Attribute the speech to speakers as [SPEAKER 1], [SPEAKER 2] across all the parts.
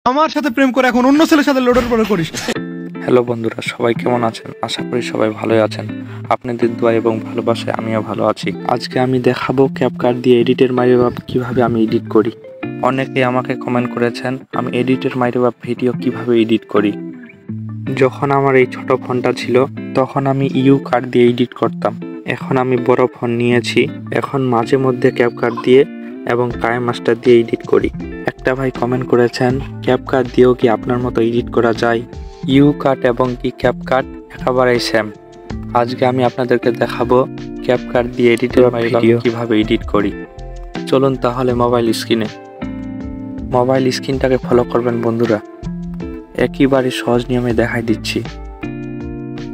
[SPEAKER 1] আমার সাথে প্রেম করে এখন অন্য ছেলের সাথে লোডের পরে করিস।
[SPEAKER 2] হ্যালো বন্ধুরা, সবাই কেমন আছেন? আশা করি সবাই ভালোই আছেন। আপনাদের দোয়া এবং ভালোবাসায় আমিও ভালো আছি। আজকে আমি দেখাবো ক্যাপকাট দিয়ে এডিটের মাইরবাপ কিভাবে আমি এডিট করি। অনেকে আমাকে কমেন্ট করেছেন আমি এডিটের মাইরবাপ ভিডিও কিভাবে এডিট করি। যখন আমার এই ছোট ফোনটা ছিল তখন আমি ইউ কার্ড দিয়ে এডিট করতাম। এখন আমি বড় ফোন নিয়েছি, এখন মাঝে মধ্যে ক্যাপকাট দিয়ে এবং কাইনমাস্টার দিয়ে এডিট করি। একটা ভাই কমেন্ট করেছেন ক্যাপকাট দিয়েও কি আপনার মতো এডিট করা যায়? ইউ কাট এবং কি ক্যাপকাট একেবারেই সেম। আজকে আমি আপনাদেরকে দেখাবো ক্যাপকাট দিয়ে এডিটের ভিডিও কিভাবে এডিট করি। চলুন তাহলে মোবাইল স্ক্রিনটাকে ফলো করবেন বন্ধুরা। একেবারে সহজ নিয়মে দেখাই দিচ্ছি।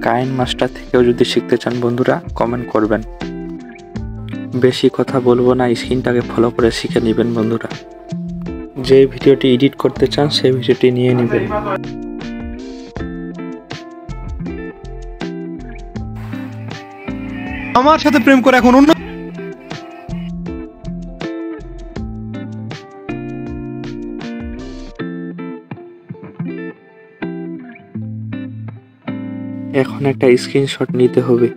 [SPEAKER 2] কাইনমাস্টার থেকেও যদি শিখতে চান বন্ধুরা কমেন্ট করবেন। বেশি কথা বলবো না, স্ক্রিনটাকে ফলো করে শিখে নেবেন বন্ধুরা। যে ভিডিওটি এডিট করতে চান সেই ভিডিওটি নিয়ে নেবেন।
[SPEAKER 1] আমার সাথে প্রেম করে এখন অন্য
[SPEAKER 2] এখন একটা স্ক্রিনশট নিতে হবে।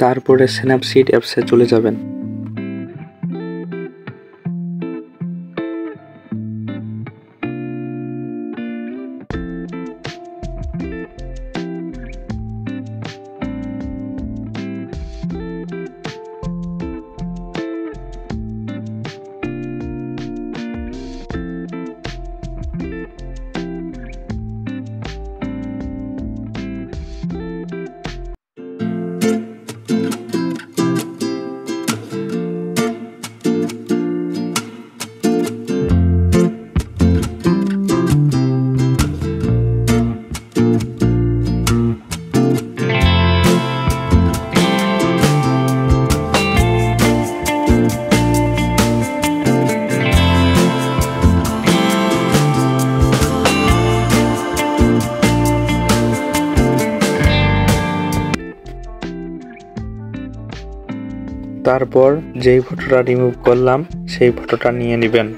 [SPEAKER 2] তারপরে স্ন্যাপসিড অ্যাপসে চলে যাবেন। তারপর যেই ফটোটা রিমুভ করলাম সেই ফটোটা নিয়ে নেবেন।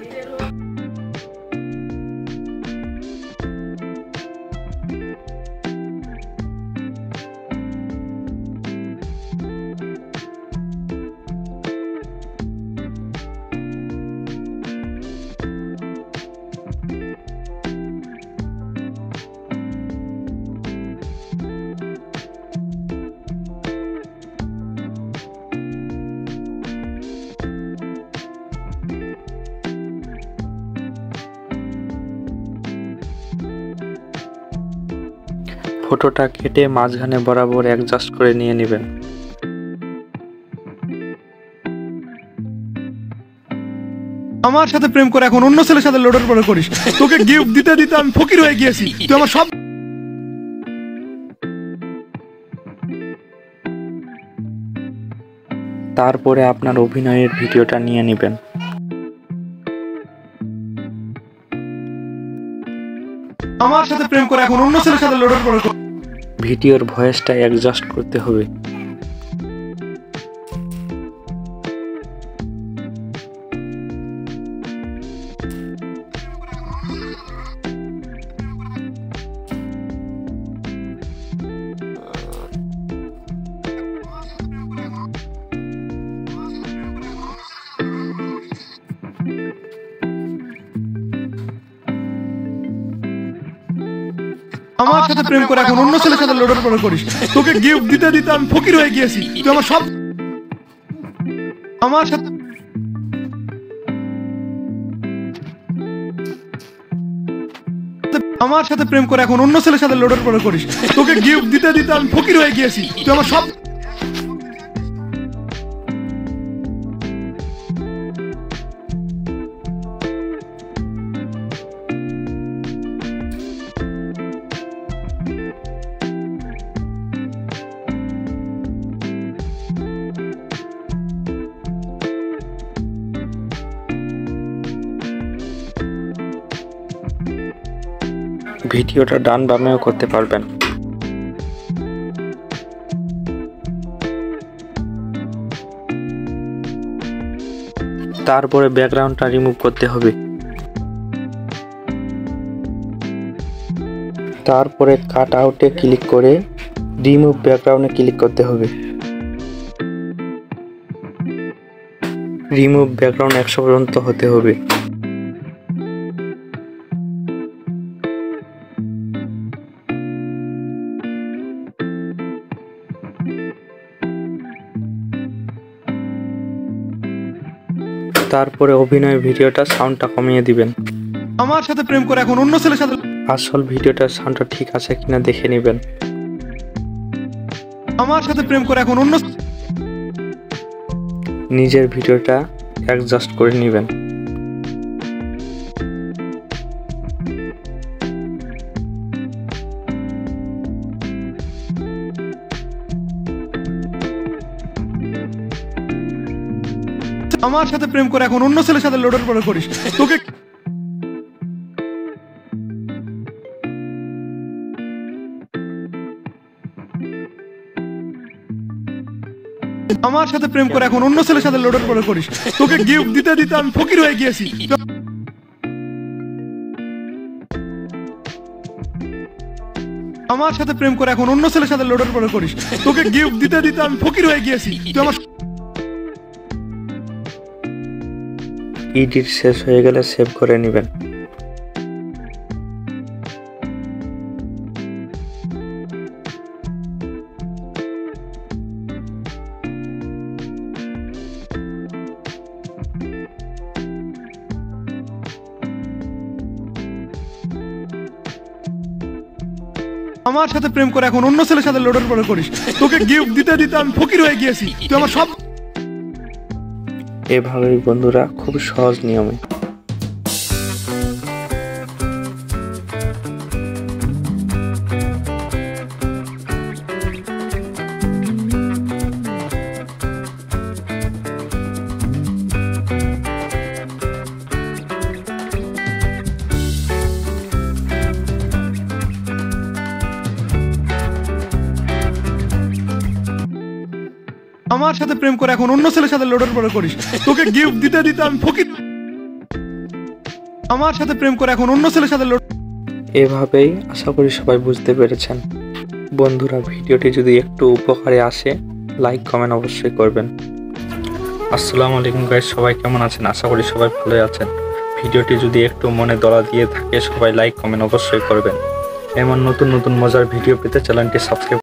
[SPEAKER 2] ফটোটা কেটে মাঝখানে বরাবর অ্যাডজাস্ট করে নিয়ে নেবেন।
[SPEAKER 1] আমার সাথে প্রেম করে এখন অন্য ছেলের সাথে লোডের পরে করিস। তোকে গিফট দিতে দিতে আমি ফকির হয়ে গিয়েছি। তুই আমার সব
[SPEAKER 2] তারপরে আপনার অভিনয়ের ভিডিওটা নিয়ে নেবেন।
[SPEAKER 1] আমার সাথে প্রেম করে এখন অন্য ছেলের সাথে লোডের পরে
[SPEAKER 2] ভিডিওর ভয়েসটা অ্যাডজাস্ট করতে হবে।
[SPEAKER 1] আমার সাথে প্রেম করে এখন অন্য ছেলের সাথে লোডের পরে করিস। তোকে গিফট দিতে দিতে আমি ফকির হয়ে গিয়েছি। তুই আমার সব আমার সাথে আমার সাথে প্রেম করে এখন অন্য ছেলের সাথে লোডের পরে করিস। তোকে গিফট দিতে দিতে আমি ফকির হয়ে গিয়েছি। তুই আমার সব
[SPEAKER 2] ভিডিওটা ডান বামেও করতে পারবেন। তারপরে ব্যাকগ্রাউন্ডটা রিমুভ করতে হবে। তারপরে কাট আউটে ক্লিক করে রিমুভ ব্যাকগ্রাউন্ডে ক্লিক করতে হবে। রিমুভ ব্যাকগ্রাউন্ড 100 পর্যন্ত হতে হবে। তারপরে অভিনয় ভিডিওটা সাউন্ডটা কমিয়ে দিবেন।
[SPEAKER 1] আমার সাথে প্রেম করে এখন অন্য ছেলের সাথে
[SPEAKER 2] আসল ভিডিওটার সাউন্ডটা ঠিক আছে কিনা দেখে নেবেন।
[SPEAKER 1] আমার সাথে প্রেম করে এখন অন্য
[SPEAKER 2] নিজের ভিডিওটা অ্যাডজাস্ট করে নেবেন।
[SPEAKER 1] আমার সাথে প্রেম করে এখন অন্য ছেলের সাথে লোডের পরে করিস তোকে আমার সাথে প্রেম করে এখন অন্য ছেলের সাথে লোডের পরে করিস তোকে গিফট দিতে দিতে আমি ফকির হয়ে গিয়েছি। আমার সাথে প্রেম করে এখন অন্য ছেলের সাথে লোডের পরে করিস তোকে গিফট দিতে দিতে আমি ফকির হয়ে গিয়েছি। তুই আমার
[SPEAKER 2] এডিট শেষ হয়ে গেলে সেভ করে নেবেন।
[SPEAKER 1] আমার সাথে প্রেম করে এখন অন্য ছেলের সাথে লোডের পরে করিস তোকে গিফট দিতে দিতে আমি ফকির হয়ে গিয়েছি। তুই আমার সব
[SPEAKER 2] এভাবেই বন্ধুরা খুব সহজ নিয়মে
[SPEAKER 1] আমার সাথে প্রেম করে এখন অন্য ছেলের সাথে লোডের পরে করিস তোকে গিফট দিতে দিতে আমি ফকির আমার সাথে প্রেম করে এখন অন্য ছেলের সাথে
[SPEAKER 2] এভাবেই আশা করি সবাই বুঝতে পেরেছেন। বন্ধুরা ভিডিওটি যদি একটু উপকারে আসে লাইক কমেন্ট অবশ্যই করবেন। আসসালামু আলাইকুম গাইস, সবাই কেমন আছেন? আশা করি সবাই ভালোই আছেন। ভিডিওটি যদি একটু মনে দলা দিয়ে থাকে সবাই লাইক কমেন্ট অবশ্যই করবেন। এমন নতুন নতুন মজার ভিডিও পেতে চ্যানেলটি সাবস্ক্রাইব